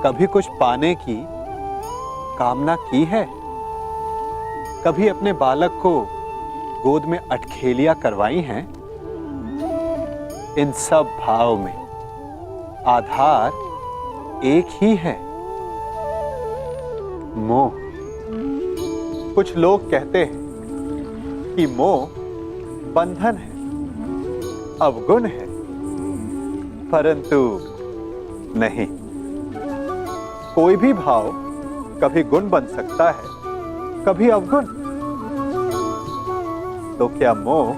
कभी कुछ पाने की कामना की है? कभी अपने बालक को गोद में अटखेलियां करवाई हैं? इन सब भाव में आधार एक ही है, मोह। कुछ लोग कहते हैं कि मोह बंधन है, अवगुण है, परंतु नहीं। कोई भी भाव कभी गुण बन सकता है, कभी अवगुण। तो क्या मोह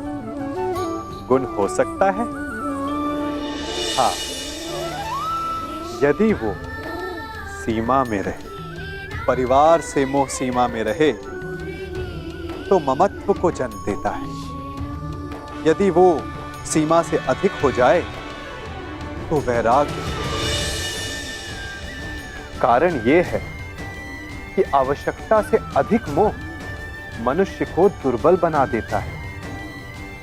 गुण हो सकता है? हाँ, यदि वो सीमा में रहे। परिवार से मोह सीमा में रहे तो ममत्व को जन्म देता है। यदि वो सीमा से अधिक हो जाए तो वैराग्य। कारण ये है कि आवश्यकता से अधिक मोह मनुष्य को दुर्बल बना देता है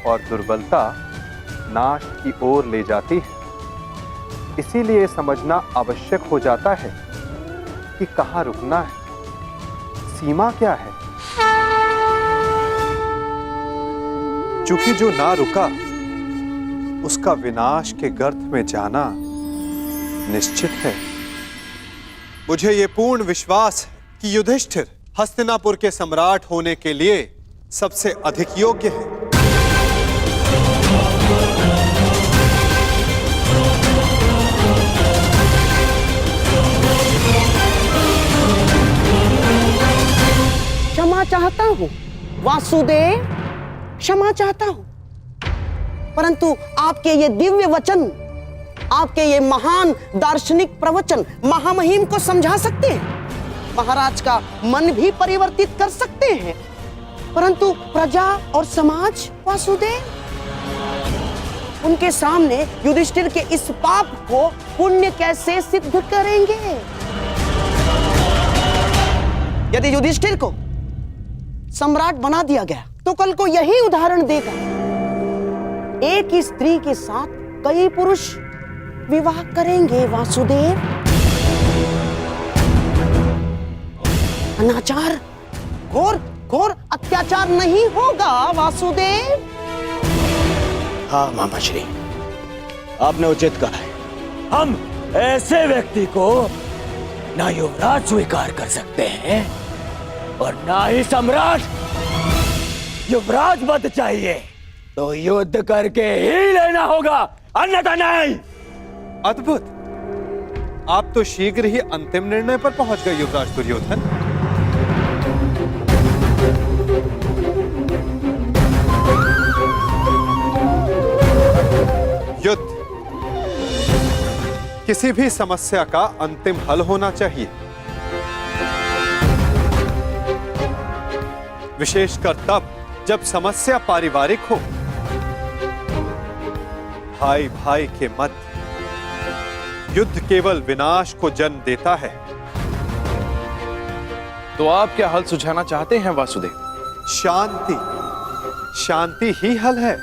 और दुर्बलता नाश की ओर ले जाती है। इसीलिए समझना आवश्यक हो जाता है कि कहां रुकना है, सीमा क्या है। चूंकि जो ना रुका उसका विनाश के गर्त में जाना निश्चित है। मुझे यह पूर्ण विश्वास है कि युधिष्ठिर हस्तिनापुर के सम्राट होने के लिए सबसे अधिक योग्य है। क्षमा चाहता हूं वासुदेव, क्षमा चाहता हूं, परंतु आपके ये दिव्य वचन, आपके ये महान दार्शनिक प्रवचन महामहिम को समझा सकते हैं, महाराज का मन भी परिवर्तित कर सकते हैं, परंतु प्रजा और समाज वासुदेव, उनके सामने युधिष्ठिर के इस पाप को पुण्य कैसे सिद्ध करेंगे? यदि युधिष्ठिर को सम्राट बना दिया गया तो कल को यही उदाहरण देगा। एक ही स्त्री के साथ कई पुरुष विवाह करेंगे वासुदेव। अनाचार, घोर घोर अत्याचार नहीं होगा वासुदेव। हाँ मामा श्री, आपने उचित कहा है। हम ऐसे व्यक्ति को ना युवराज स्वीकार कर सकते हैं और ना ही सम्राट। युवराज पद चाहिए तो युद्ध करके ही लेना होगा, अन्यथा नहीं। अद्भुत! आप तो शीघ्र ही अंतिम निर्णय पर पहुंच गए युवराज दुर्योधन। युद्ध किसी भी समस्या का अंतिम हल होना चाहिए, विशेषकर तब जब समस्या पारिवारिक हो। भाई भाई के मध्य युद्ध केवल विनाश को जन्म देता है। तो आप क्या हल सुझाना चाहते हैं वासुदेव? शांति, शांति ही हल है।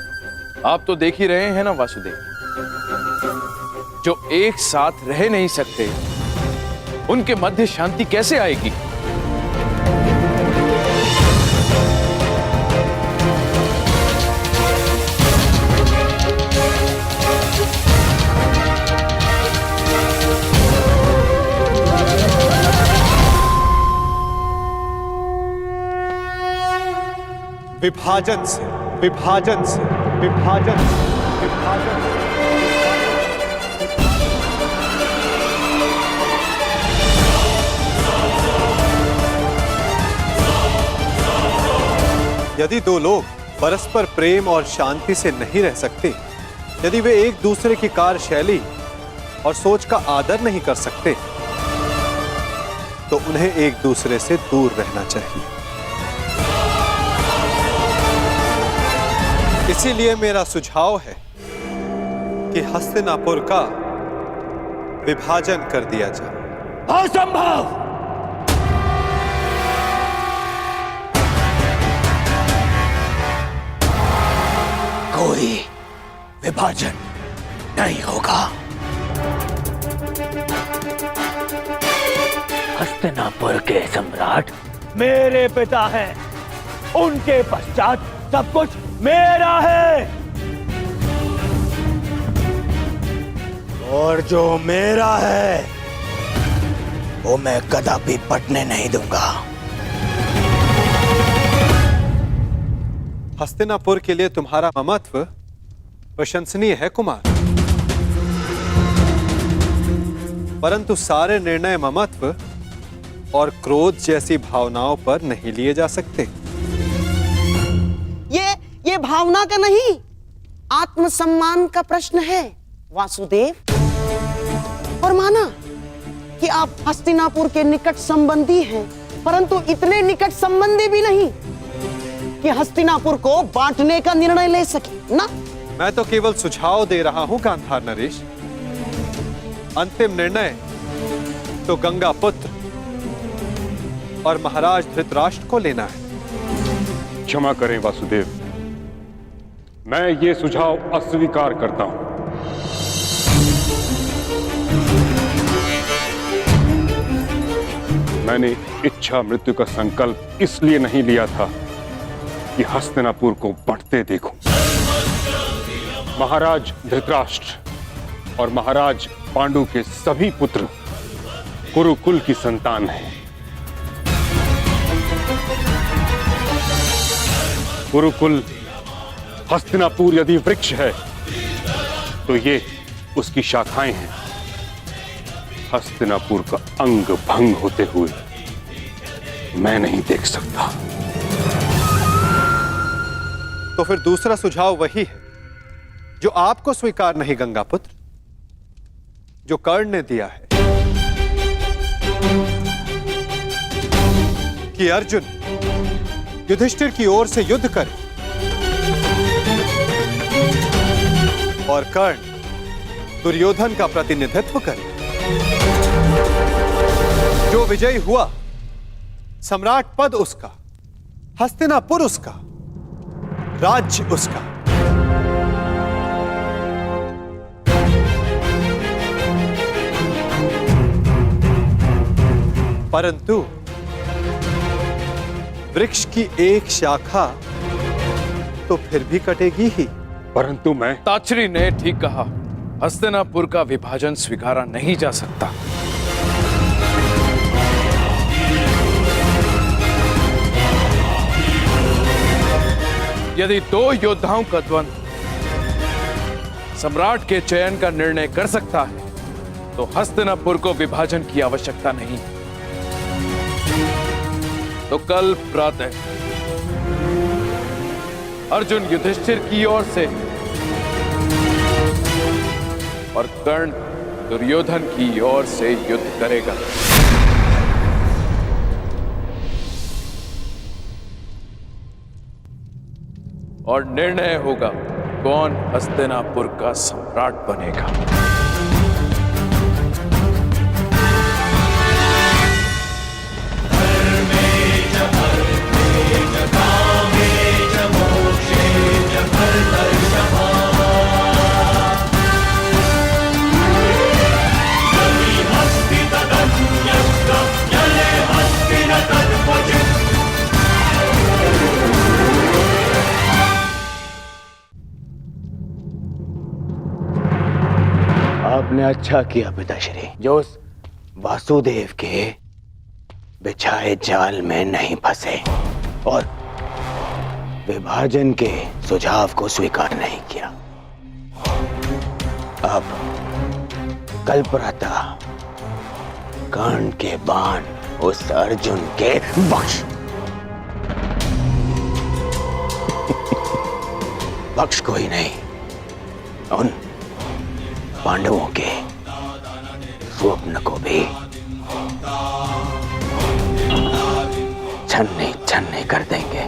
आप तो देख ही रहे हैं ना वासुदेव, जो एक साथ रह नहीं सकते उनके मध्य शांति कैसे आएगी? विभाजन से, विभाजन से, विभाजन से, विभाजन से। यदि दो लोग परस्पर प्रेम और शांति से नहीं रह सकते, यदि वे एक दूसरे की कार्यशैली और सोच का आदर नहीं कर सकते, तो उन्हें एक दूसरे से दूर रहना चाहिए। इसीलिए मेरा सुझाव है कि हस्तिनापुर का विभाजन कर दिया जाए। असंभव! कोई विभाजन नहीं होगा। हस्तिनापुर के सम्राट मेरे पिता हैं, उनके पश्चात सब कुछ मेरा है, और जो मेरा है वो मैं कदापि पटने नहीं दूंगा। हस्तिनापुर के लिए तुम्हारा ममत्व प्रशंसनीय है कुमार, परंतु सारे निर्णय ममत्व और क्रोध जैसी भावनाओं पर नहीं लिए जा सकते। ये भावना का नहीं, आत्मसम्मान का प्रश्न है वासुदेव। और माना कि आप हस्तिनापुर के निकट संबंधी हैं, परंतु इतने निकट संबंधी भी नहीं कि हस्तिनापुर को बांटने का निर्णय ले सके ना। मैं तो केवल सुझाव दे रहा हूं गांधार नरेश। अंतिम निर्णय तो गंगा पुत्र और महाराज धृतराष्ट्र को लेना है। क्षमा करें वासुदेव, मैं ये सुझाव अस्वीकार करता हूं। मैंने इच्छा मृत्यु का संकल्प इसलिए नहीं लिया था कि हस्तिनापुर को बढ़ते देखूं। महाराज धृतराष्ट्र और महाराज पांडु के सभी पुत्र कुरुकुल की संतान हैं। कुरुकुल हस्तिनापुर यदि वृक्ष है तो ये उसकी शाखाएं हैं। हस्तिनापुर का अंग भंग होते हुए मैं नहीं देख सकता। तो फिर दूसरा सुझाव वही है जो आपको स्वीकार नहीं गंगापुत्र, जो कर्ण ने दिया है कि अर्जुन युधिष्ठिर की ओर से युद्ध करे और कर्ण दुर्योधन का प्रतिनिधित्व करे। जो विजयी हुआ, सम्राट पद उसका, हस्तिनापुर उसका, राज्य उसका। परंतु वृक्ष की एक शाखा तो फिर भी कटेगी ही। परंतु मैं ताचरी ने ठीक कहा, हस्तिनापुर का विभाजन स्वीकारा नहीं जा सकता। यदि दो योद्धाओं का द्वंद्व सम्राट के चयन का निर्णय कर सकता है तो हस्तिनापुर को विभाजन की आवश्यकता नहीं। तो कल प्रातः अर्जुन युधिष्ठिर की ओर से और कर्ण दुर्योधन की ओर से युद्ध करेगा। और निर्णय होगा कौन हस्तिनापुर का सम्राट बनेगा। आपने अच्छा किया पिताश्री, जो उस वासुदेव के बिछाए जाल में नहीं फंसे और विभाजन के सुझाव को स्वीकार नहीं किया। अब कल प्रातः कर्ण के बाण उस अर्जुन के बख्श बख्श को ही नहीं, उन पांडवों के स्वप्न को भी छन्नी छन्नी कर देंगे।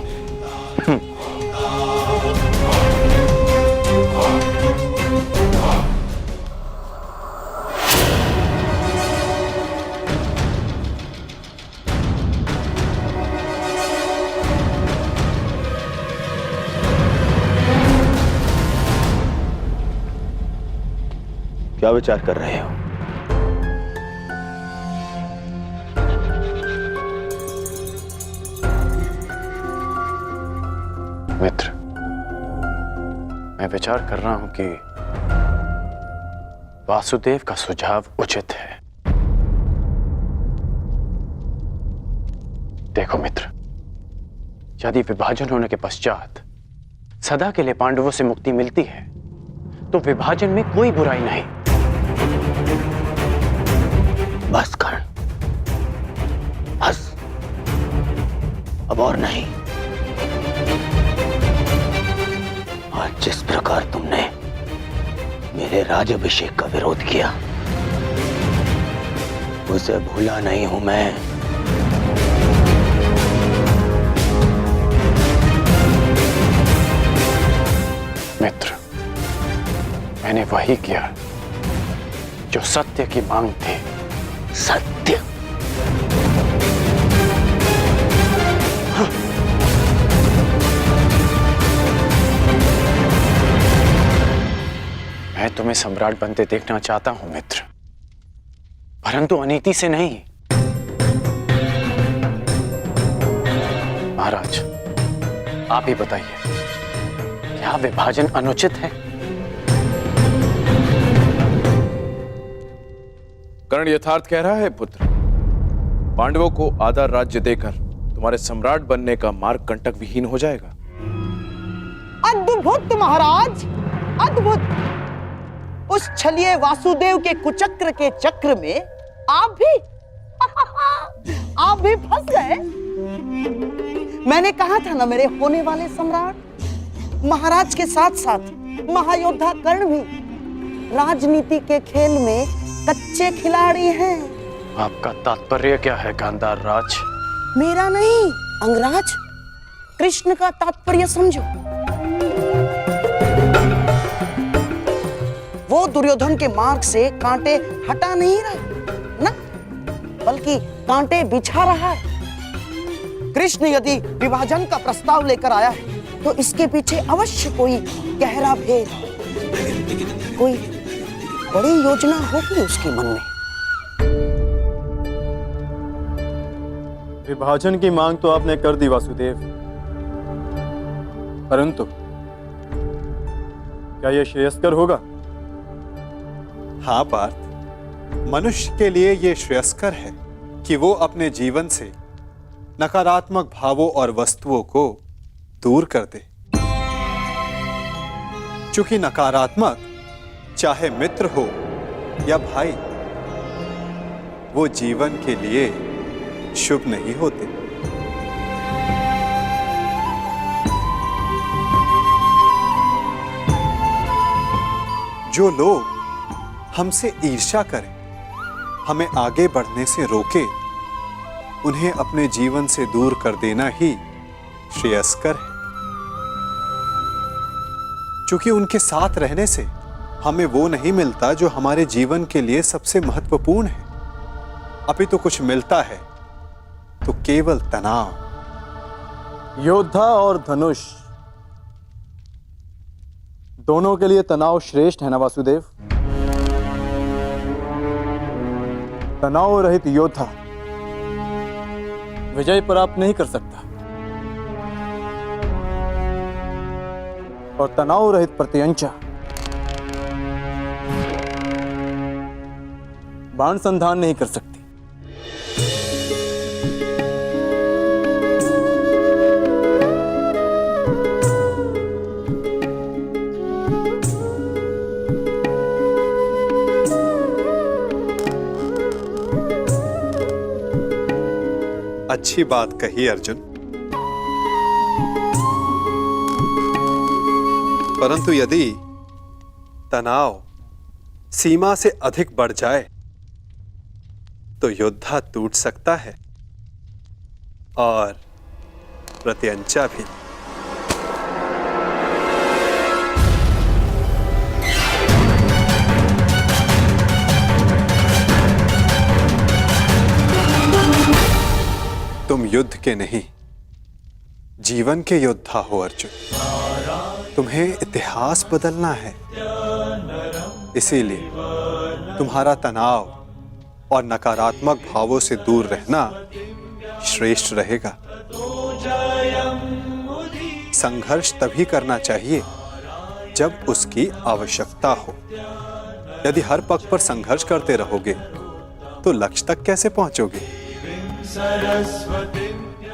क्या विचार कर रहे हो? मित्र, मैं विचार कर रहा हूं कि वासुदेव का सुझाव उचित है। देखो मित्र, यदि विभाजन होने के पश्चात सदा के लिए पांडवों से मुक्ति मिलती है तो विभाजन में कोई बुराई नहीं। बस कर्ण, बस, अब और नहीं। आज जिस प्रकार तुमने मेरे राज्याभिषेक का विरोध किया, उसे भूला नहीं हूं मैं। मित्र, मैंने वही किया जो सत्य की मांग थी। सत्य? मैं तुम्हें सम्राट बनते देखना चाहता हूं मित्र, परंतु अनीति से नहीं। महाराज, आप ही बताइए, क्या विभाजन अनुचित है? कर्ण यथार्थ कह रहा है पुत्र। पांडवों को आधा राज्य देकर तुम्हारे सम्राट बनने का मार्ग कंटक विहीन हो जाएगा। अद्भुत महाराज, अद्भुत। उस छलिए वासुदेव के कुचक्र के चक्र में आप भी फंस गए। मैंने कहा था ना, मेरे होने वाले सम्राट महाराज के साथ साथ महायोद्धा कर्ण भी राजनीति के खेल में कच्चे खिलाड़ी हैं। आपका तात्पर्य क्या है गांधार राज? मेरा नहीं, अंगराज, कृष्ण का तात्पर्य समझो। वो दुर्योधन के मार्ग से कांटे हटा नहीं रहा ना, बल्कि कांटे बिछा रहा है। कृष्ण यदि विभाजन का प्रस्ताव लेकर आया है तो इसके पीछे अवश्य कोई गहरा भेद, कोई बड़ी योजना होगी उसके मन में। विभाजन की मांग तो आपने कर दी वासुदेव, परंतु क्या यह श्रेयस्कर होगा? हाँ पार्थ, मनुष्य के लिए यह श्रेयस्कर है कि वो अपने जीवन से नकारात्मक भावों और वस्तुओं को दूर कर दे। चूंकि नकारात्मक, चाहे मित्र हो या भाई, वो जीवन के लिए शुभ नहीं होते। जो लोग हमसे ईर्ष्या करें, हमें आगे बढ़ने से रोके, उन्हें अपने जीवन से दूर कर देना ही श्रेयस्कर है। क्योंकि उनके साथ रहने से हमें वो नहीं मिलता जो हमारे जीवन के लिए सबसे महत्वपूर्ण है, अपितु कुछ मिलता है तो केवल तनाव। योद्धा और धनुष दोनों के लिए तनाव श्रेष्ठ है ना वासुदेव? तनाव रहित योद्धा विजय प्राप्त नहीं कर सकता, और तनाव रहित प्रत्यंचा बाण संधान नहीं कर सकती। अच्छी बात कही अर्जुन, परंतु यदि तनाव सीमा से अधिक बढ़ जाए तो योद्धा टूट सकता है और प्रत्यंचा भी। तुम युद्ध के नहीं, जीवन के योद्धा हो अर्जुन। तुम्हें इतिहास बदलना है, इसीलिए तुम्हारा तनाव और नकारात्मक भावों से दूर रहना श्रेष्ठ रहेगा। संघर्ष तभी करना चाहिए जब उसकी आवश्यकता हो। यदि हर पग पर संघर्ष करते रहोगे तो लक्ष्य तक कैसे पहुंचोगे?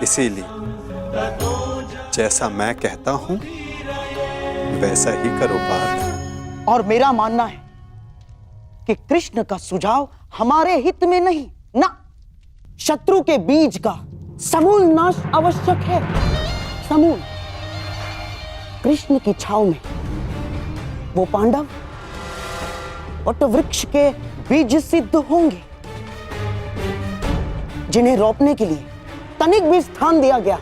इसीलिए जैसा मैं कहता हूं वैसा ही करो पार्थ। और मेरा मानना है कि कृष्ण का सुझाव हमारे हित में नहीं, ना, शत्रु के बीज का समूल नाश आवश्यक है। समूल। कृष्ण की छाव में वो पांडव वट वृक्ष के बीज सिद्ध होंगे जिन्हें रोपने के लिए तनिक भी स्थान दिया गया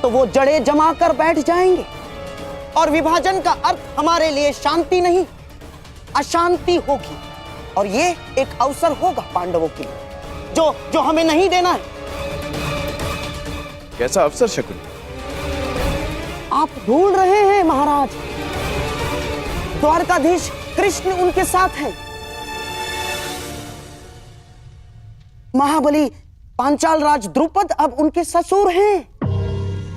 तो वो जड़ें जमा कर बैठ जाएंगे। और विभाजन का अर्थ हमारे लिए शांति नहीं, अशांति होगी। और ये एक अवसर होगा पांडवों के लिए जो हमें नहीं देना है। कैसा अवसर शकुनी? आप भूल रहे हैं महाराज, द्वारकाधीश कृष्ण उनके साथ हैं। महाबली पांचाल राज द्रुपद अब उनके ससुर हैं।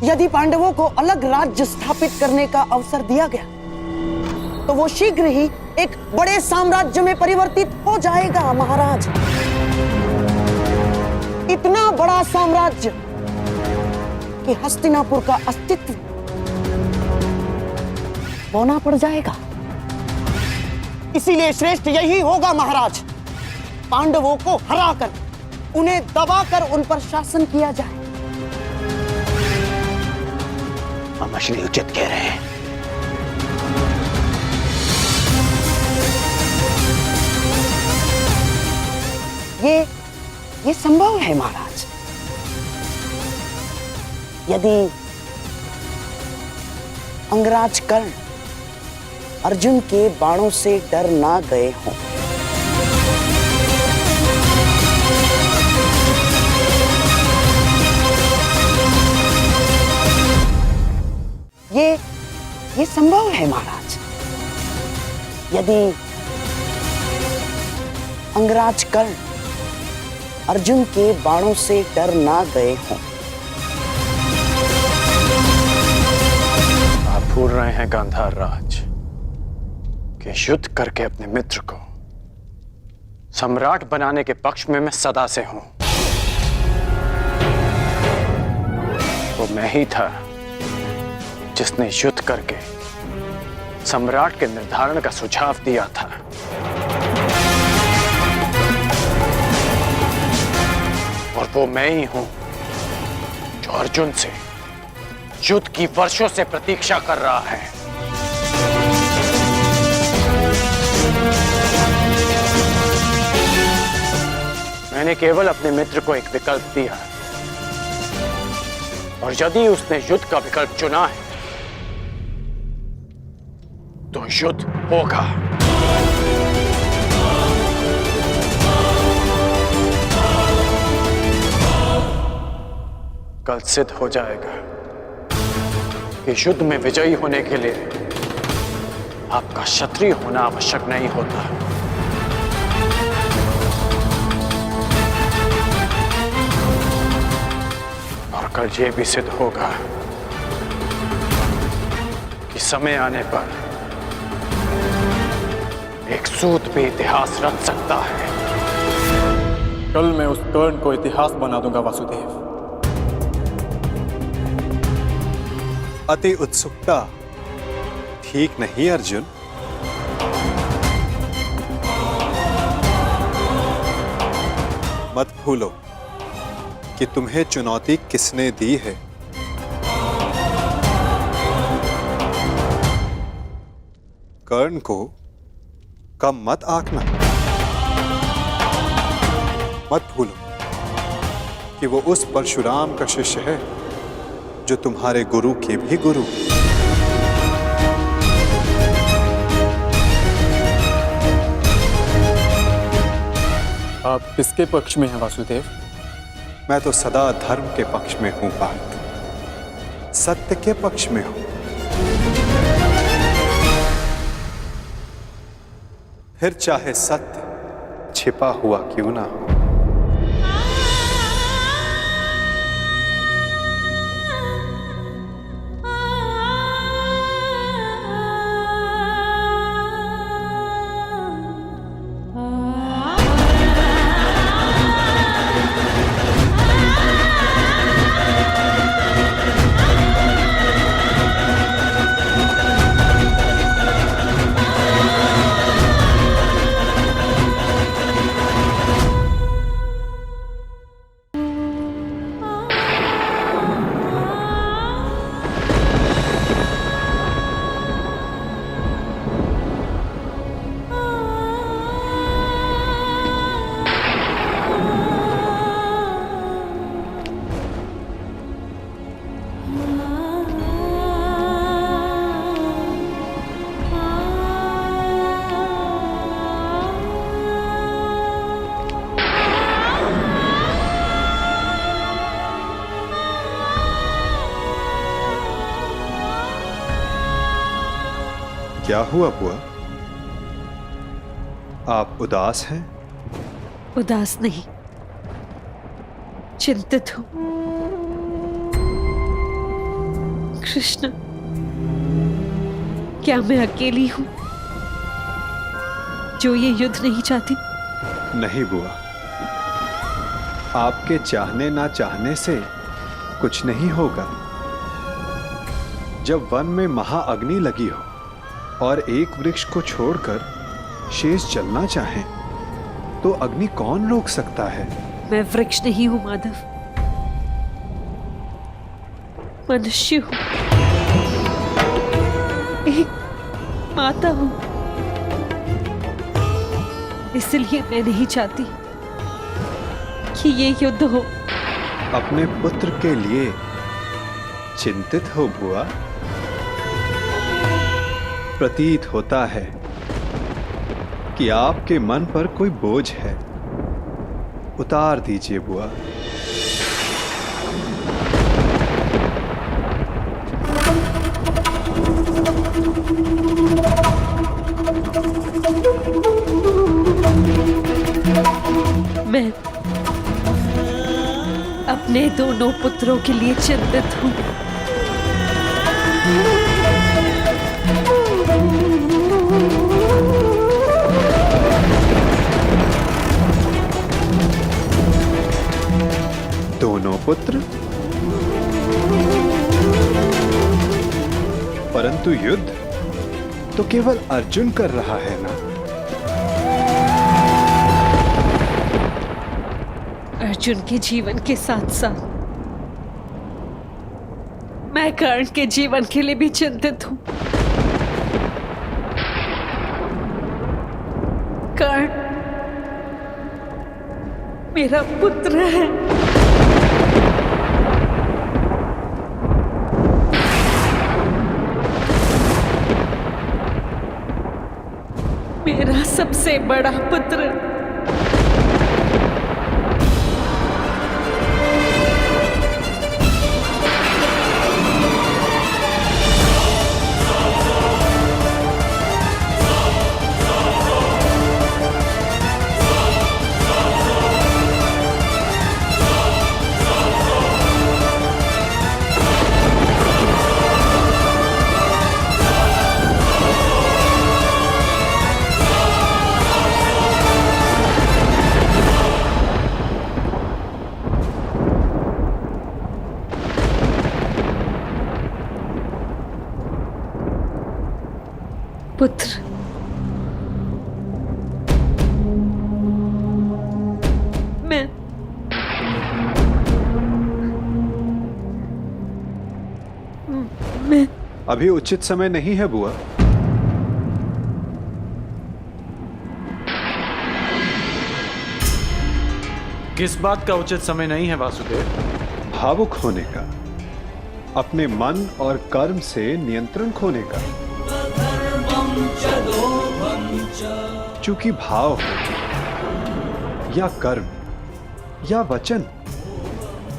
यदि पांडवों को अलग राज्य स्थापित करने का अवसर दिया गया तो वो शीघ्र ही एक बड़े साम्राज्य में परिवर्तित हो जाएगा महाराज। इतना बड़ा साम्राज्य कि हस्तिनापुर का अस्तित्व बौना पड़ जाएगा। इसीलिए श्रेष्ठ यही होगा महाराज, पांडवों को हराकर, उन्हें दबाकर उन पर शासन किया जाए। मामा श्री उचित कह रहे हैं। ये संभव है महाराज। यदि अंगराज कर्ण अर्जुन के बाणों से डर ना गए हों। ये संभव है महाराज। यदि अंगराज कर्ण अर्जुन के बाणों से डर ना गए हों। आप भूल रहे हैं गांधार राज कि युद्ध करके अपने मित्र को सम्राट बनाने के पक्ष में मैं सदा से हूं। वो मैं ही था जिसने युद्ध करके सम्राट के निर्धारण का सुझाव दिया था। और वो मैं ही हूं जो अर्जुन से युद्ध की वर्षों से प्रतीक्षा कर रहा है। मैंने केवल अपने मित्र को एक विकल्प दिया और यदि उसने युद्ध का विकल्प चुना है तो युद्ध होगा। कल सिद्ध हो जाएगा कि युद्ध में विजयी होने के लिए आपका क्षत्रिय होना आवश्यक नहीं होता। और कल यह भी सिद्ध होगा कि समय आने पर एक सूत भी इतिहास रच सकता है। कल मैं उस कर्ण को इतिहास बना दूंगा वासुदेव। अति उत्सुकता ठीक नहीं अर्जुन। मत भूलो कि तुम्हें चुनौती किसने दी है। कर्ण को कम मत आंकना। मत भूलो कि वो उस परशुराम का शिष्य है जो तुम्हारे गुरु के भी गुरु। आप किसके पक्ष में हैं वासुदेव? मैं तो सदा धर्म के पक्ष में हूं पार्थ, सत्य के पक्ष में हूं। फिर चाहे सत्य छिपा हुआ क्यों ना हो। क्या हुआ बुआ? आप उदास हैं? उदास नहीं, चिंतित हूं। कृष्ण, क्या मैं अकेली हूं जो ये युद्ध नहीं चाहती? नहीं बुआ, आपके चाहने ना चाहने से कुछ नहीं होगा। जब वन में महाअग्नि लगी हो और एक वृक्ष को छोड़कर शेष जलना चाहे तो अग्नि कौन रोक सकता है? मैं वृक्ष नहीं हूं माधव, मनुष्य हूं, एक माता हूं। इसलिए मैं नहीं चाहती कि ये युद्ध हो। अपने पुत्र के लिए चिंतित हो बुआ? प्रतीत होता है कि आपके मन पर कोई बोझ है। उतार दीजिए बुआ। मैं अपने दोनों पुत्रों के लिए चिंतित हूं। दोनों पुत्र? परंतु युद्ध तो केवल अर्जुन कर रहा है ना? अर्जुन के जीवन के साथ साथ मैं कर्ण के जीवन के लिए भी चिंतित हूं। कर्ण मेरा पुत्र है। मेरा सबसे बड़ा पुत्र। पुत्र, मैं अभी उचित समय नहीं है बुआ। किस बात का उचित समय नहीं है वासुदेव? भावुक होने का, अपने मन और कर्म से नियंत्रण खोने का। चूंकि भाव हो या कर्म या वचन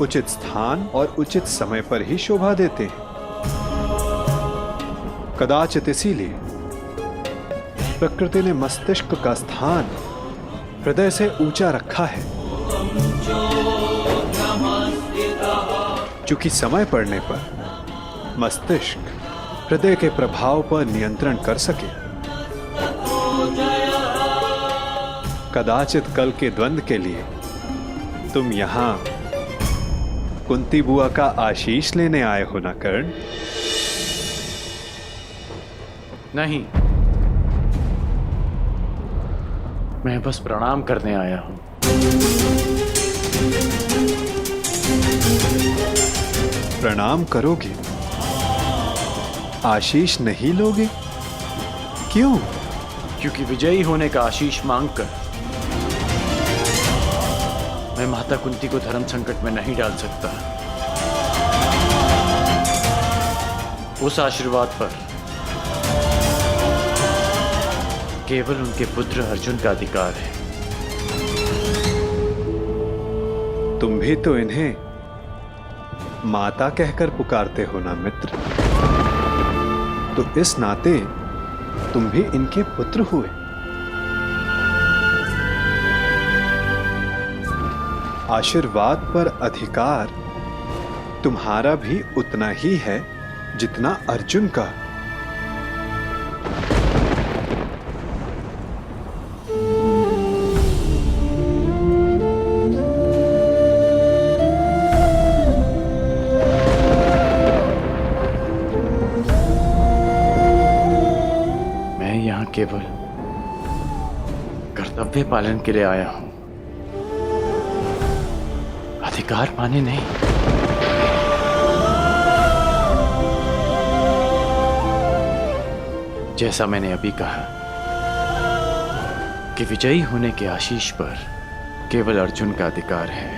उचित स्थान और उचित समय पर ही शोभा देते हैं। कदाचित इसीलिए प्रकृति ने मस्तिष्क का स्थान हृदय से ऊंचा रखा है, क्योंकि समय पड़ने पर मस्तिष्क हृदय के प्रभाव पर नियंत्रण कर सके। कदाचित कल के द्वंद्व के लिए तुम यहां कुंती बुआ का आशीष लेने आए हो ना कर्ण? नहीं, मैं बस प्रणाम करने आया हूं। प्रणाम करोगे, आशीष नहीं लोगे? क्यों? क्योंकि विजयी होने का आशीष मांगकर मैं माता कुंती को धर्म संकट में नहीं डाल सकता। उस आशीर्वाद पर केवल उनके पुत्र अर्जुन का अधिकार है। तुम भी तो इन्हें माता कहकर पुकारते हो ना मित्र, तो इस नाते तुम भी इनके पुत्र हुए। आशीर्वाद पर अधिकार तुम्हारा भी उतना ही है जितना अर्जुन का। मैं यहां केवल कर्तव्य पालन के लिए आया हूं, अधिकार पाने नहीं। जैसा मैंने अभी कहा कि विजयी होने के आशीष पर केवल अर्जुन का अधिकार है,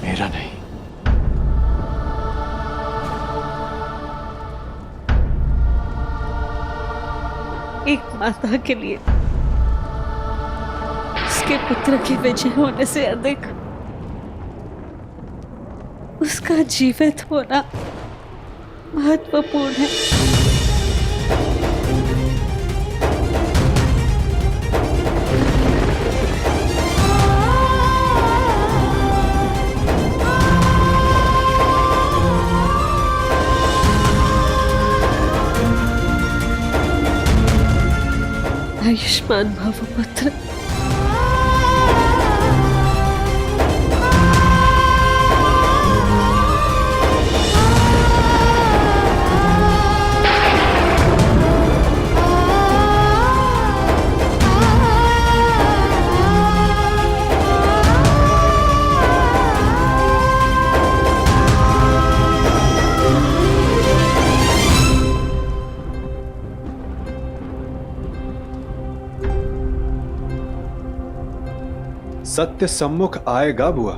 मेरा नहीं। एक माता के लिए उसके पुत्र के विजय होने से अधिक उसका जीवित होना महत्वपूर्ण है। आयुष्मान भव पुत्र। सत्य सम्मुख आएगा बुआ,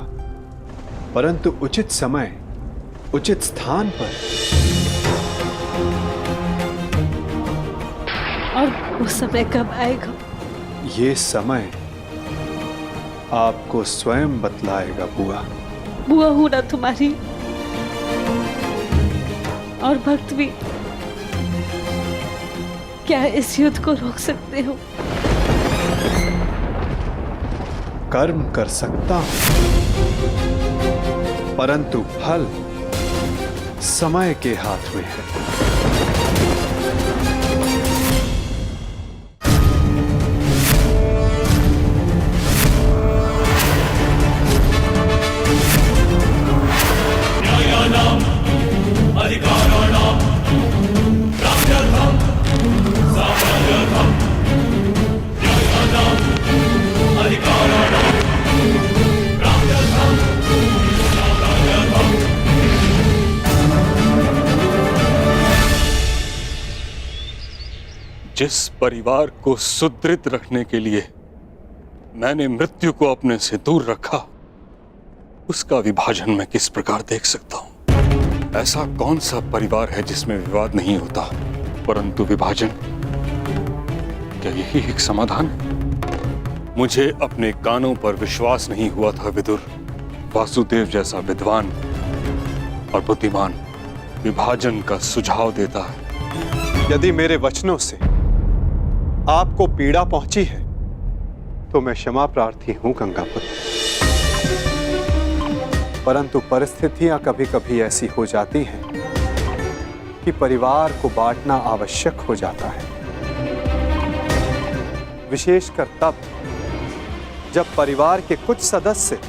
परंतु उचित समय उचित स्थान पर। और वो समय कब आएगा? ये समय आपको स्वयं बतलाएगा बुआ। बुआ हूं ना तुम्हारी, और भक्त भी। क्या इस युद्ध को रोक सकते हो? कर्म कर सकता हूं, परंतु फल समय के हाथ में है। जिस परिवार को सुदृढ़ रखने के लिए मैंने मृत्यु को अपने से दूर रखा, उसका विभाजन मैं किस प्रकार देख सकता हूं? ऐसा कौन सा परिवार है जिसमें विवाद नहीं होता, परंतु विभाजन? क्या यही एक समाधान है? मुझे अपने कानों पर विश्वास नहीं हुआ था विदुर। वासुदेव जैसा विद्वान और बुद्धिमान विभाजन का सुझाव देता है। यदि मेरे वचनों से आपको पीड़ा पहुंची है तो मैं क्षमा प्रार्थी हूं गंगापुत्र। परंतु परिस्थितियां कभी कभी ऐसी हो जाती हैं कि परिवार को बांटना आवश्यक हो जाता है, विशेषकर तब जब परिवार के कुछ सदस्य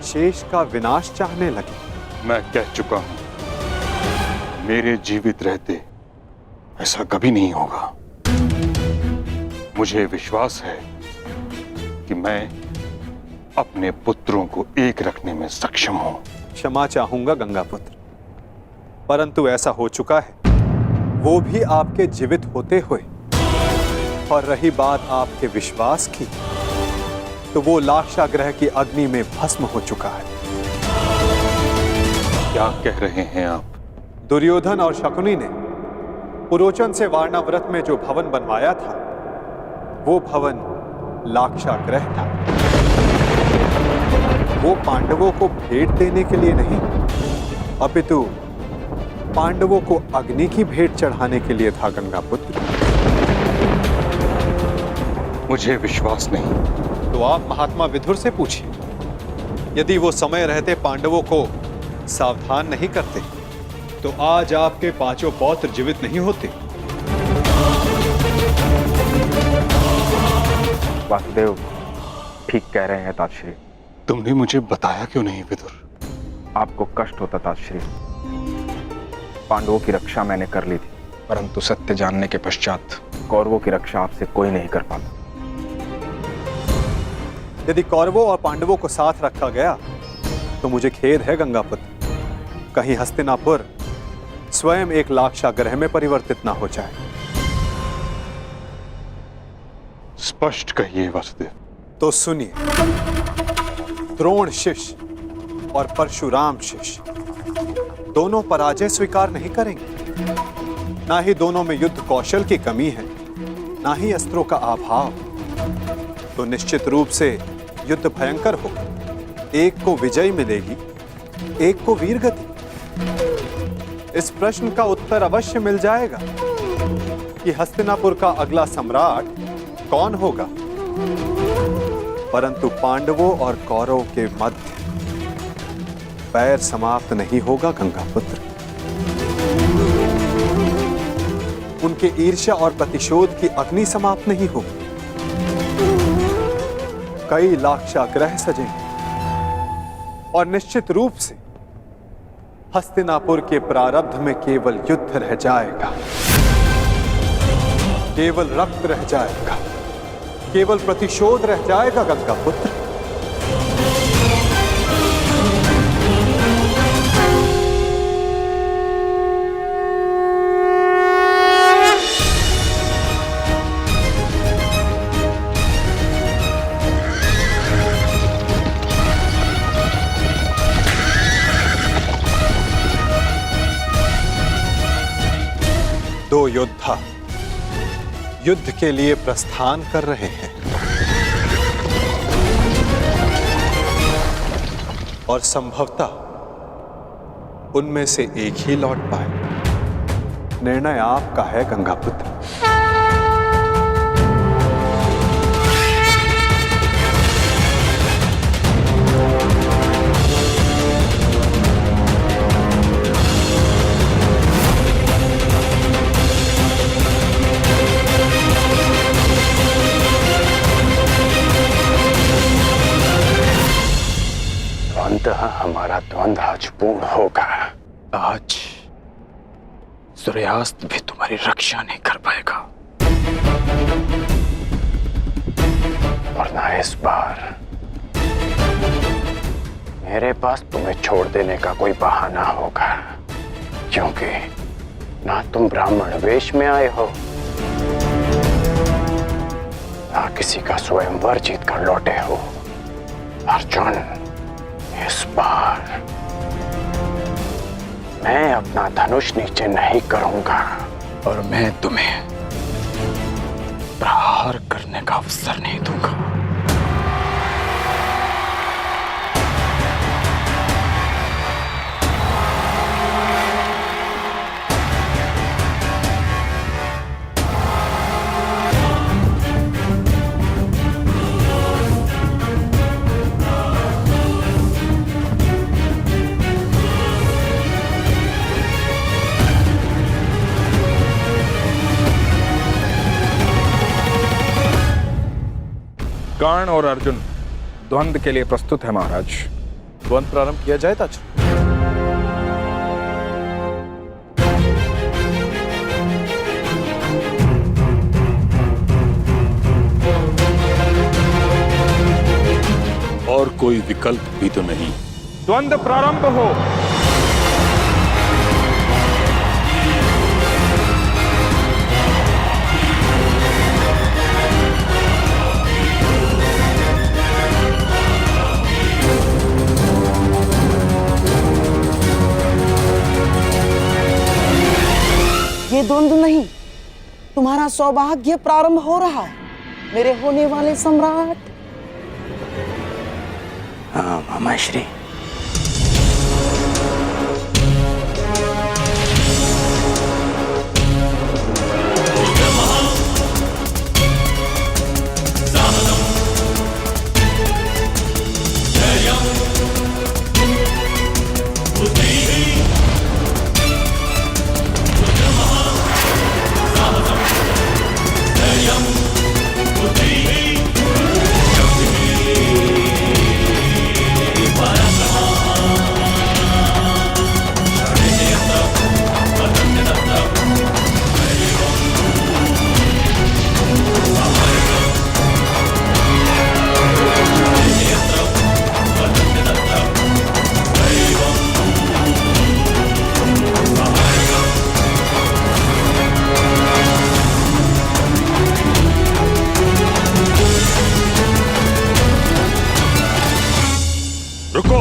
शेष का विनाश चाहने लगे। मैं कह चुका हूं, मेरे जीवित रहते ऐसा कभी नहीं होगा। मुझे विश्वास है कि मैं अपने पुत्रों को एक रखने में सक्षम हूं। क्षमा चाहूंगा गंगापुत्र, परंतु ऐसा हो चुका है, वो भी आपके जीवित होते हुए। और रही बात आपके विश्वास की, तो वो लाक्षागृह की अग्नि में भस्म हो चुका है। क्या कह रहे हैं आप? दुर्योधन और शकुनी ने पुरोचन से वारणाव्रत में जो भवन बनवाया था, वो भवन लाक्षागृह था। वो पांडवों को भेंट देने के लिए नहीं, अपितु पांडवों को अग्नि की भेंट चढ़ाने के लिए था गंगापुत्र। मुझे विश्वास नहीं। तो आप महात्मा विदुर से पूछिए, यदि वो समय रहते पांडवों को सावधान नहीं करते तो आज आपके पांचों पौत्र जीवित नहीं होते। वासुदेव ठीक कह रहे हैं तातश्री। तुमने मुझे बताया क्यों नहीं विदुर? आपको कष्ट होता तातश्री। पांडवों की रक्षा मैंने कर ली थी, परंतु सत्य जानने के पश्चात कौरवों की रक्षा आपसे कोई नहीं कर पाता। यदि कौरवों और पांडवों को साथ रखा गया तो मुझे खेद है गंगापुत्र, कहीं हस्तिनापुर स्वयं एक लाक्षागृह में परिवर्तित ना हो जाए। स्पष्ट कहिए वासुदेव। तो सुनिए, द्रोण शिष्य और परशुराम शिष्य दोनों पराजय स्वीकार नहीं करेंगे। ना ही दोनों में युद्ध कौशल की कमी है, ना ही अस्त्रों का अभाव। तो निश्चित रूप से युद्ध भयंकर होगा। एक को विजय मिलेगी, एक को वीरगति। इस प्रश्न का उत्तर अवश्य मिल जाएगा कि हस्तिनापुर का अगला सम्राट कौन होगा। परंतु पांडवों और कौरवों के मध्य बैर समाप्त नहीं होगा गंगापुत्र। उनके ईर्ष्या और प्रतिशोध की अग्नि समाप्त नहीं होगी। कई लाक्षागृह सजेंगे और निश्चित रूप से हस्तिनापुर के प्रारब्ध में केवल युद्ध रह जाएगा, केवल रक्त रह जाएगा, केवल प्रतिशोध रह जाएगा गंगापुत्र। दो योद्धा युद्ध के लिए प्रस्थान कर रहे हैं और संभवतः उनमें से एक ही लौट पाए। निर्णय आपका है गंगापुत्र। हमारा द्वंद्व आज पूर्ण होगा। आज सूर्यास्त भी तुम्हारी रक्षा नहीं कर पाएगा, और ना इस बार मेरे पास तुम्हें छोड़ देने का कोई बहाना होगा, क्योंकि ना तुम ब्राह्मण वेश में आए हो, ना किसी का स्वयंवर जीत कर लौटे हो। अर्जुन, इस बार मैं अपना धनुष नीचे नहीं करूंगा और मैं तुम्हें प्रहार करने का अवसर नहीं दूंगा। कर्ण और अर्जुन द्वंद्व के लिए प्रस्तुत है महाराज। द्वंद्व प्रारंभ किया जाए ताज। और कोई विकल्प भी तो नहीं। द्वंद्व प्रारंभ हो। ये द्वंद्व नहीं, तुम्हारा सौभाग्य प्रारंभ हो रहा है मेरे होने वाले सम्राट। हाँ मामा श्री। रुको।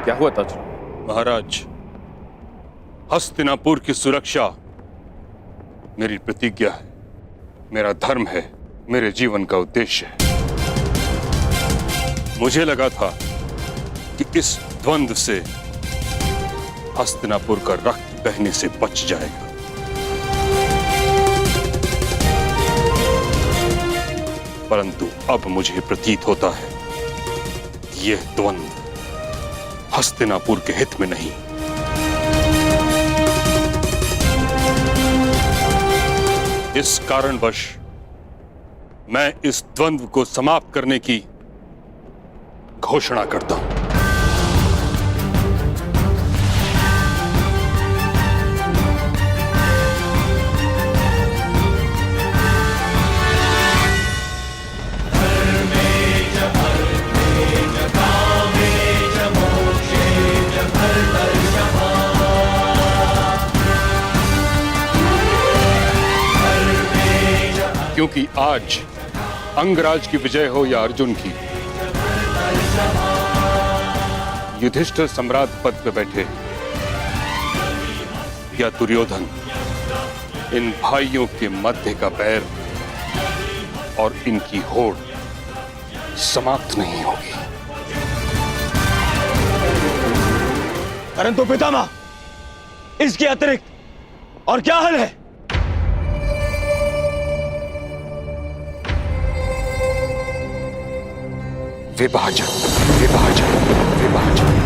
क्या हुआ ताज? महाराज, हस्तिनापुर की सुरक्षा मेरी प्रतिज्ञा है, मेरा धर्म है, मेरे जीवन का उद्देश्य है। मुझे लगा था कि इस द्वंद्व से हस्तिनापुर का रक्त बहने से बच जाएगा, परंतु अब मुझे प्रतीत होता है कि यह द्वंद्व हस्तिनापुर के हित में नहीं। इस कारणवश मैं इस द्वंद्व को समाप्त करने की घोषणा करता हूं। क्योंकि आज अंगराज की विजय हो या अर्जुन की, युधिष्ठिर सम्राट पद पे बैठे या दुर्योधन, इन भाइयों के मध्य का बैर और इनकी होड़ समाप्त नहीं होगी। परंतु पितामह, इसके अतिरिक्त और क्या हल है? विभाजन, विभाजन, विभाजन।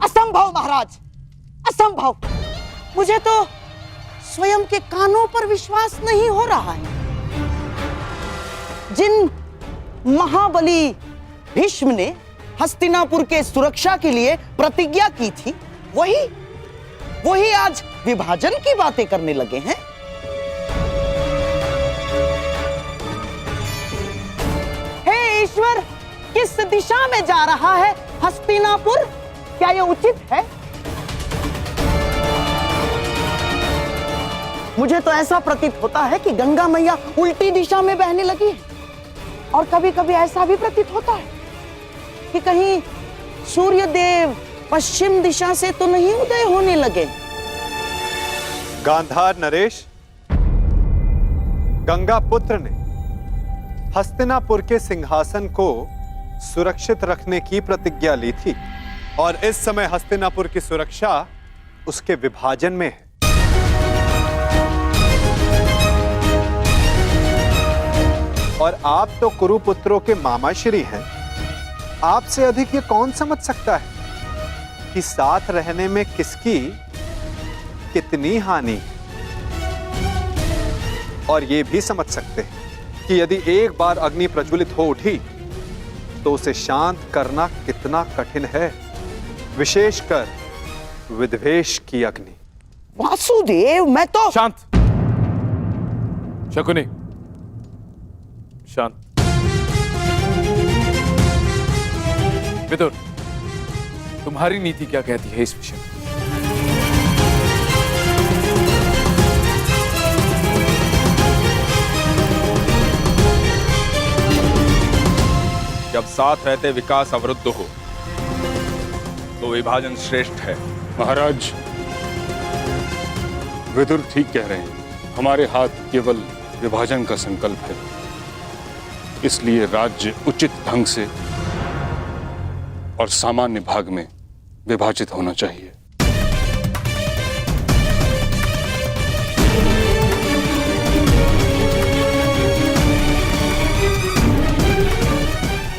असंभव महाराज, असंभव। मुझे तो स्वयं के कानों पर विश्वास नहीं हो रहा है। जिन महाबली भीष्म ने हस्तिनापुर के सुरक्षा के लिए प्रतिज्ञा की थी, वही आज विभाजन की बातें करने लगे हैं। हे ईश्वर, किस दिशा में जा रहा है हस्तिनापुर? क्या यह उचित है? मुझे तो ऐसा प्रतीत होता है कि गंगा मैया उल्टी दिशा में बहने लगी है, और कभी कभी ऐसा भी प्रतीत होता है कि कहीं सूर्य देव पश्चिम दिशा से तो नहीं उदय होने लगे? गांधार नरेश, गंगा पुत्र ने हस्तिनापुर के सिंहासन को सुरक्षित रखने की प्रतिज्ञा ली थी और इस समय हस्तिनापुर की सुरक्षा उसके विभाजन में है। और आप तो कुरुपुत्रों के मामाश्री हैं। आपसे अधिक ये कौन समझ सकता है कि साथ रहने में किसकी कितनी हानि है? और ये भी समझ सकते हैं कि यदि एक बार अग्नि प्रज्वलित हो उठी तो उसे शांत करना कितना कठिन है, विशेषकर विद्वेष की अग्नि। वासुदेव, मैं तो शांत। शकुनी, शांत। विदुर, तुम्हारी नीति क्या कहती है इस विषय में? जब साथ रहते विकास अवरुद्ध हो तो विभाजन श्रेष्ठ है। महाराज, विदुर ठीक कह रहे हैं। हमारे हाथ केवल विभाजन का संकल्प है, इसलिए राज्य उचित ढंग से और सामान्य भाग में विभाजित होना चाहिए।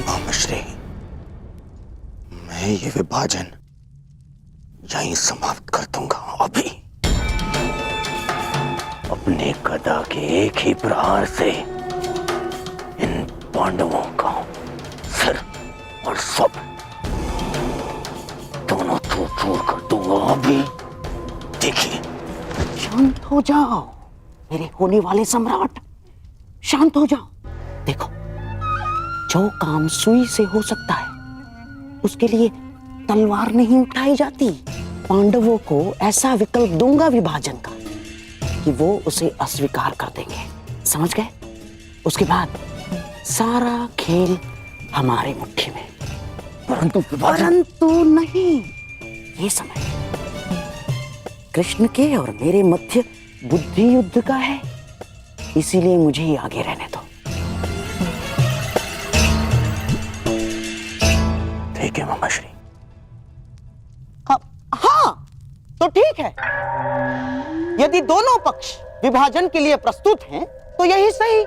मामाश्री, मैं ये विभाजन यहीं समाप्त कर दूंगा। अभी अपने गदा के एक ही प्रहार से इन पांडवों का सिर और सब दोनों चूर-चूर कर दूंगा। अभी देखिए। शांत हो जाओ मेरे होने वाले सम्राट, शांत हो जाओ। देखो, जो काम सुई से हो सकता है उसके लिए तलवार नहीं उठाई जाती। पांडवों को ऐसा विकल्प दूंगा विभाजन का कि वो उसे अस्वीकार कर देंगे, समझ गए? उसके बाद सारा खेल हमारे मुट्ठी में। परंतु नहीं, ये समय कृष्ण के और मेरे मध्य बुद्धि युद्ध का है, इसीलिए मुझे ही आगे रहने दो। ठीक है मामाश्री। हाँ, तो ठीक है। यदि दोनों पक्ष विभाजन के लिए प्रस्तुत हैं, तो यही सही।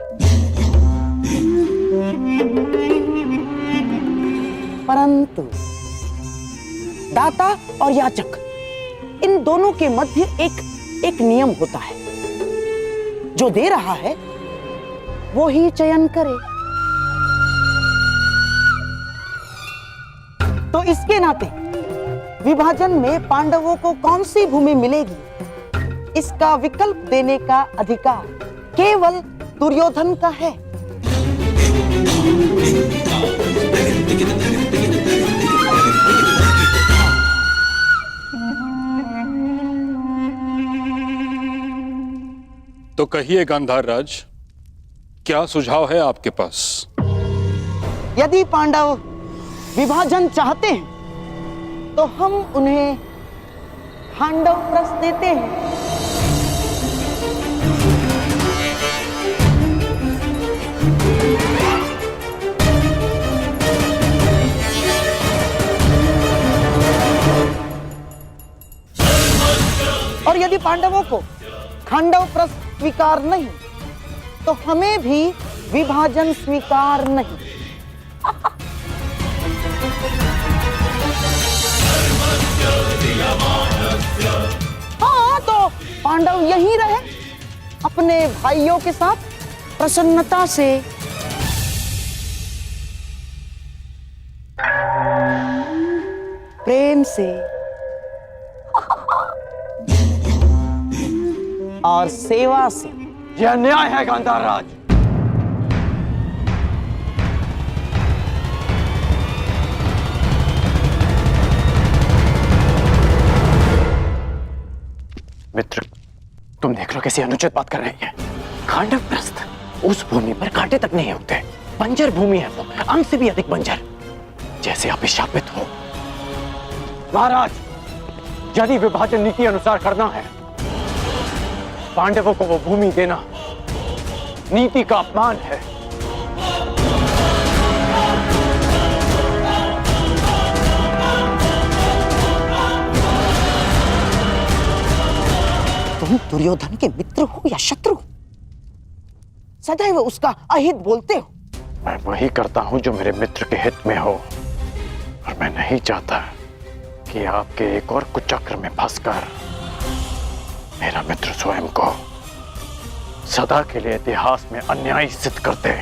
परंतु दाता और याचक, इन दोनों के मध्य एक नियम होता है। जो दे रहा है वो ही चयन करे। तो इसके नाते विभाजन में पांडवों को कौन सी भूमि मिलेगी, इसका विकल्प देने का अधिकार केवल दुर्योधन का है। तो कहिए गांधार राज, क्या सुझाव है आपके पास? यदि पांडव विभाजन चाहते हैं तो हम उन्हें खांडव प्रस्थ देते हैं। और यदि पांडवों को खांडव प्रस्थ स्वीकार नहीं तो हमें भी विभाजन स्वीकार नहीं। हाँ, तो पांडव यहीं रहे अपने भाइयों के साथ प्रसन्नता से। प्रेम से और सेवा से। यह न्याय है गांधार राज। मित्र, तुम देख लो कैसी अनुचित बात कर रही है। खांडव प्रस्थ, उस भूमि पर कांटे तक नहीं उगते, बंजर भूमि है वो, अंग से भी अधिक बंजर। जैसे आप शापित हो महाराज, यदि विभाजन नीति अनुसार करना है, पांडवों को वो भूमि देना नीति का अपमान है। तुम दुर्योधन के मित्र हो या शत्रु? सदैव उसका अहित बोलते हो। मैं वही करता हूं जो मेरे मित्र के हित में हो, और मैं नहीं चाहता कि आपके एक और कुचक्र में फंसकर मेरा मित्र स्वयं को सदा के लिए इतिहास में अन्यायी सिद्ध कर दे।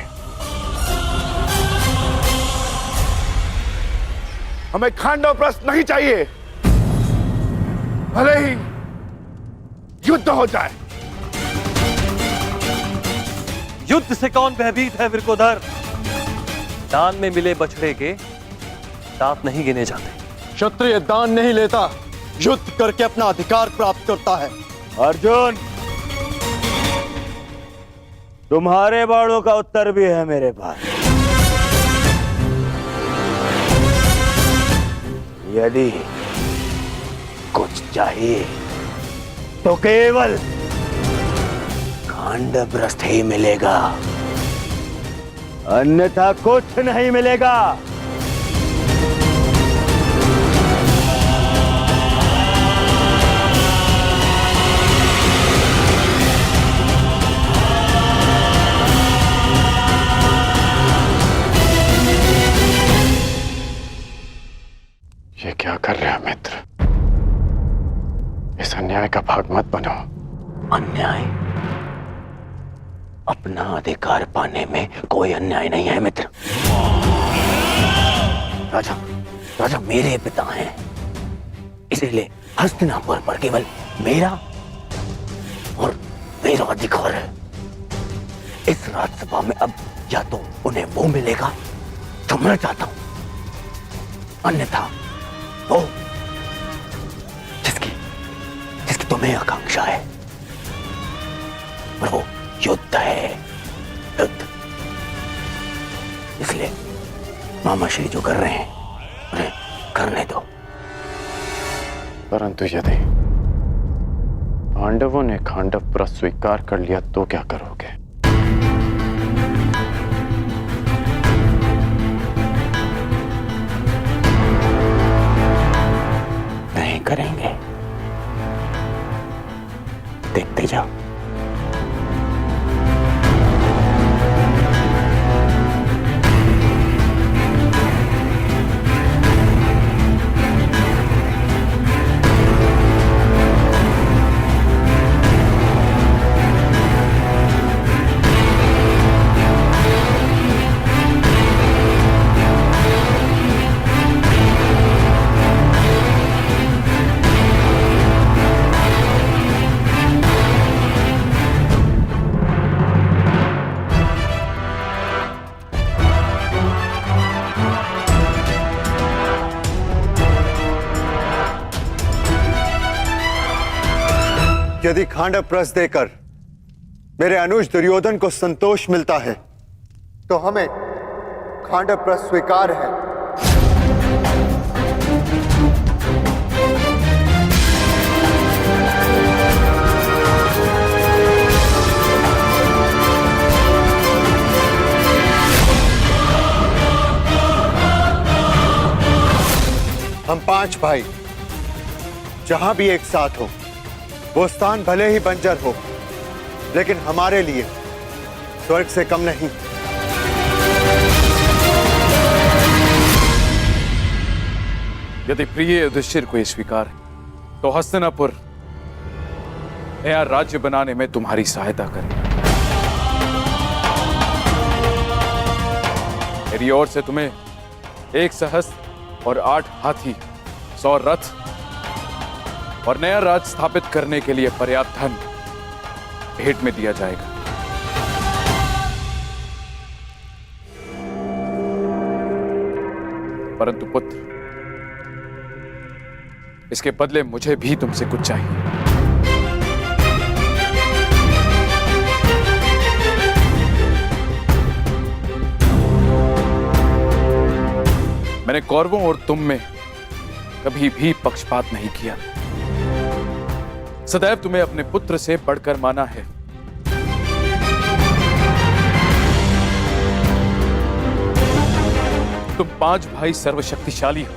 हमें खांडव प्रश्न नहीं चाहिए, भले ही युद्ध हो जाए। युद्ध से कौन भयभीत है विरकोधर? दान में मिले बछड़े के दांत नहीं गिने जाते। क्षत्रिय दान नहीं लेता, युद्ध करके अपना अधिकार प्राप्त करता है। अर्जुन, तुम्हारे बाणों का उत्तर भी है मेरे पास। यदि कुछ चाहिए तो केवल खांडवप्रस्थ ही मिलेगा, अन्यथा कुछ नहीं मिलेगा। ये क्या कर रहे हो मित्र? इस अन्याय का भाग मत बनो। अन्याय? अपना अधिकार पाने में कोई अन्याय नहीं है मित्र। राजा मेरे पिता हैं, इसीलिए हस्तिनापुर पर केवल मेरा और मेरा अधिकार है। इस राज्यसभा में अब या तो उन्हें वो मिलेगा जो मैं चाहता हूं, अन्यथा वो जिसकी तुम्हें आकांक्षा है, और वो युद्ध है, युद्ध। इसलिए मामा श्री जो कर रहे हैं उन्हें करने दो। परंतु यदि पांडवों ने खांडवप्रस्थ स्वीकार कर लिया तो क्या करोगे? नहीं करेंगे, देखते जाओ। यदि खांडवप्रस्थ देकर मेरे अनुज दुर्योधन को संतोष मिलता है तो हमें खांडवप्रस्थ स्वीकार है। हम 5 भाई जहां भी एक साथ हो, वो स्थान भले ही बंजर हो, लेकिन हमारे लिए स्वर्ग से कम नहीं। यदि प्रिय युधिष्ठिर को ये स्वीकार है तो हस्तिनापुर नया राज्य बनाने में तुम्हारी सहायता करें। मेरी ओर से तुम्हें 1 सहस्त्र और 8 हाथी, 100 रथ और नया राज्य स्थापित करने के लिए पर्याप्त धन भेंट में दिया जाएगा। परंतु पुत्र, इसके बदले मुझे भी तुमसे कुछ चाहिए। मैंने कौरवों और तुम में कभी भी पक्षपात नहीं किया। सदैव तुम्हें अपने पुत्र से बढ़कर माना है। तुम 5 भाई सर्वशक्तिशाली हो।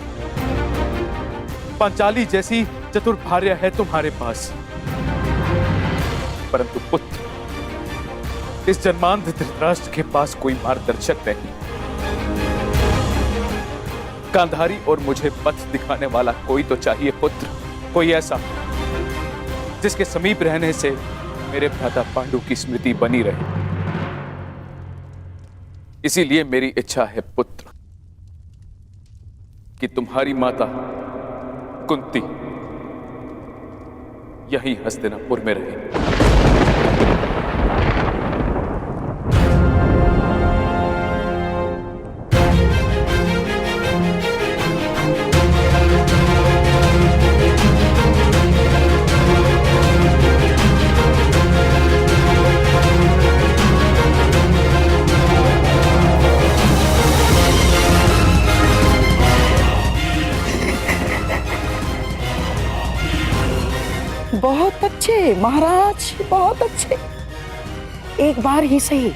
पांचाली जैसी चतुर भार्या है तुम्हारे पास, परंतु पुत्र इस जन्मांध धृतराष्ट्र के पास कोई मार्गदर्शक नहीं। गांधारी और मुझे पथ दिखाने वाला कोई तो चाहिए पुत्र, कोई ऐसा जिसके समीप रहने से मेरे भ्राता पांडु की स्मृति बनी रहे। इसीलिए मेरी इच्छा है पुत्र कि तुम्हारी माता कुंती यहीं हस्तिनापुर में रहे। बहुत अच्छे महाराज, बहुत अच्छे। एक बार ही सही,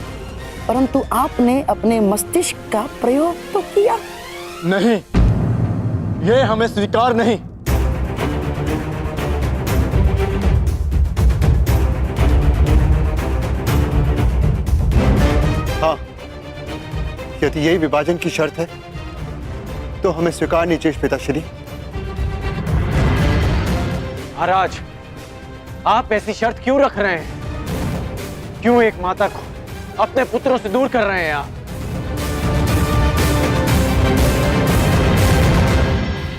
परंतु आपने अपने मस्तिष्क का प्रयोग तो किया। नहीं, यह हमें स्वीकार नहीं। हाँ, यदि यही विभाजन की शर्त है तो हमें स्वीकार नहीं चाहिए पिताश्री। महाराज, आप ऐसी शर्त क्यों रख रहे हैं? क्यों एक माता को अपने पुत्रों से दूर कर रहे हैं आप?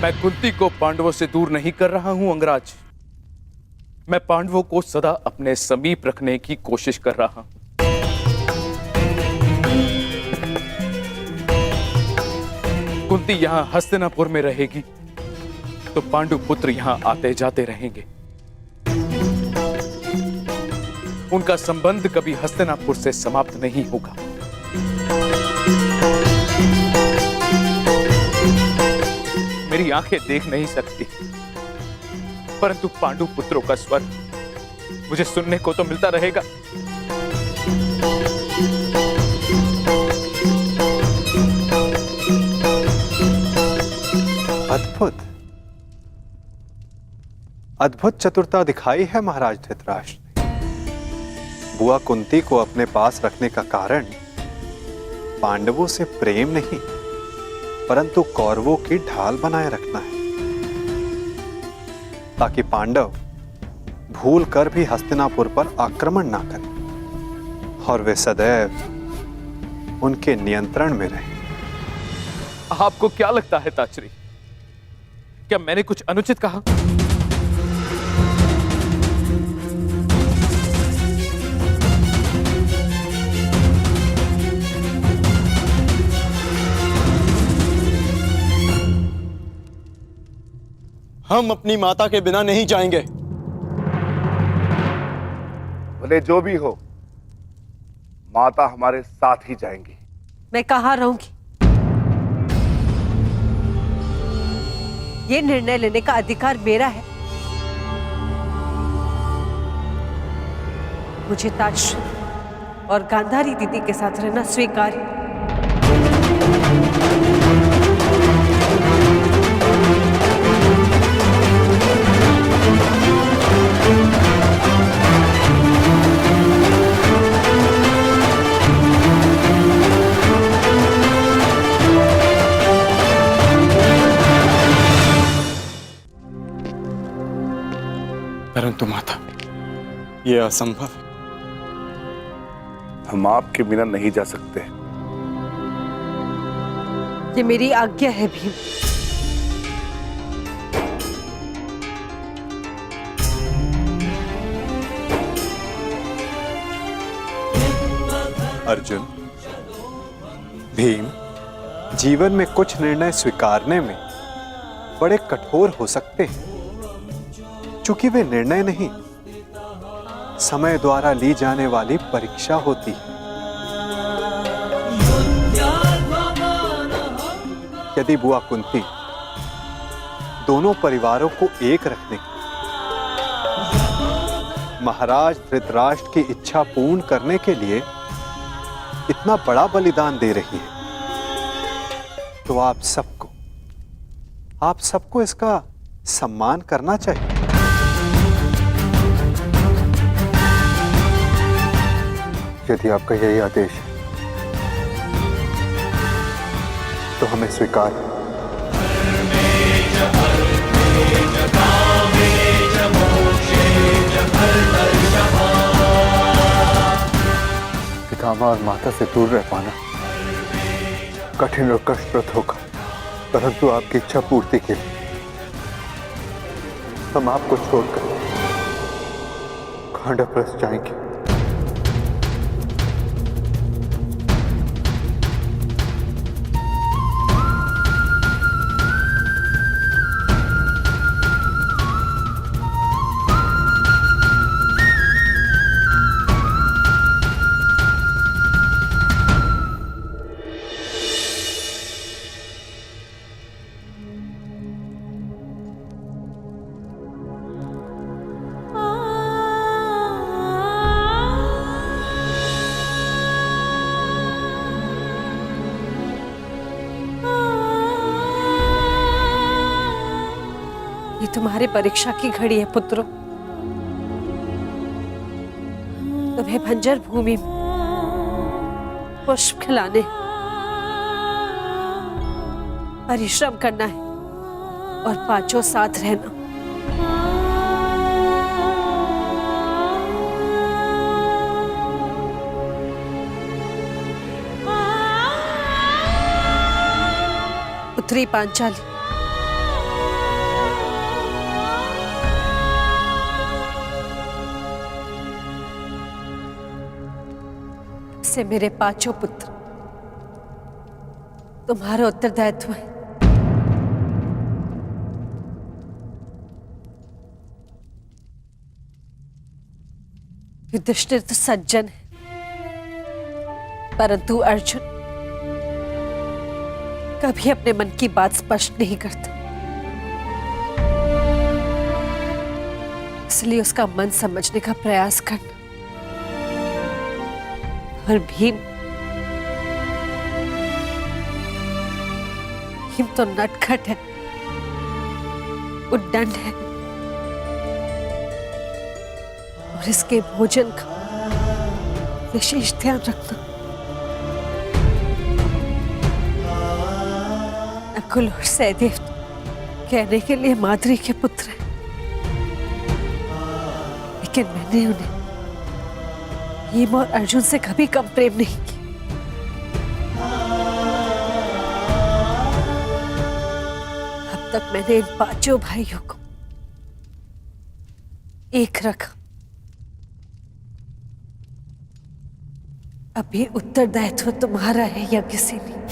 मैं कुंती को पांडवों से दूर नहीं कर रहा हूं अंगराज। मैं पांडवों को सदा अपने समीप रखने की कोशिश कर रहा हूं। कुंती यहां हस्तिनापुर में रहेगी तो पांडु पुत्र यहां आते जाते रहेंगे। उनका संबंध कभी हस्तिनापुर से समाप्त नहीं होगा। मेरी आंखें देख नहीं सकती, परंतु पांडु पुत्रों का स्वर मुझे सुनने को तो मिलता रहेगा। अद्भुत अद्भुत चतुरता दिखाई है महाराज धृतराष्ट्र ने। बुआ कुंती को अपने पास रखने का कारण पांडवों से प्रेम नहीं, परंतु कौरवों की ढाल बनाए रखना है, ताकि पांडव भूल कर भी हस्तिनापुर पर आक्रमण ना करें और वे सदैव उनके नियंत्रण में रहें। आपको क्या लगता है ताचरी, क्या मैंने कुछ अनुचित कहा? हम अपनी माता के बिना नहीं जाएंगे। भले जो भी हो, माता हमारे साथ ही जाएंगी। मैं कहाँ रहूंगी? ये निर्णय लेने का अधिकार मेरा है। मुझे ताजश्री और गांधारी दीदी के साथ रहना स्वीकार है। परंतु माता, यह असंभव है। हम आपके बिना नहीं जा सकते। ये मेरी आज्ञा है भीम। अर्जुन, भीम, जीवन में कुछ निर्णय स्वीकारने में बड़े कठोर हो सकते हैं, चूंकि वे निर्णय नहीं, समय द्वारा ली जाने वाली परीक्षा होती है। यदि बुआ कुंती दोनों परिवारों को एक रखने की, महाराज धृतराष्ट्र की इच्छा पूर्ण करने के लिए इतना बड़ा बलिदान दे रही है, तो आप सबको इसका सम्मान करना चाहिए। यदि आपका यही आदेश है तो हमें स्वीकार है। पितामह और माता से दूर रह पाना कठिन और कष्टप्रद होगा, परंतु आपकी इच्छा पूर्ति के लिए हम आपको छोड़कर खांडवप्रस्थ जाएंगे। ये तुम्हारी परीक्षा की घड़ी है पुत्रों। तुम्हें बंजर भूमि में पुष्प खिलाने, परिश्रम करना है और पांचों साथ रहना। पुत्री पांचाली, से मेरे पांचों पुत्र तुम्हारा उत्तरदायित्व है। युधिष्ठिर तो सज्जन है, परंतु अर्जुन कभी अपने मन की बात स्पष्ट नहीं करता, इसलिए उसका मन समझने का प्रयास करना। और भीम तो नटखट है, उद्दंड है और इसके भोजन का विशेष ध्यान रखना। नकुल और सहदेव कहने के लिए माद्री के पुत्र हैं, लेकिन मैंने उन्हें भीम और अर्जुन से कभी कम प्रेम नहीं किया। अब तक मैंने इन पांचों भाइयों को एक रखा, अभी उत्तरदायित्व तुम्हारा है या किसी ने।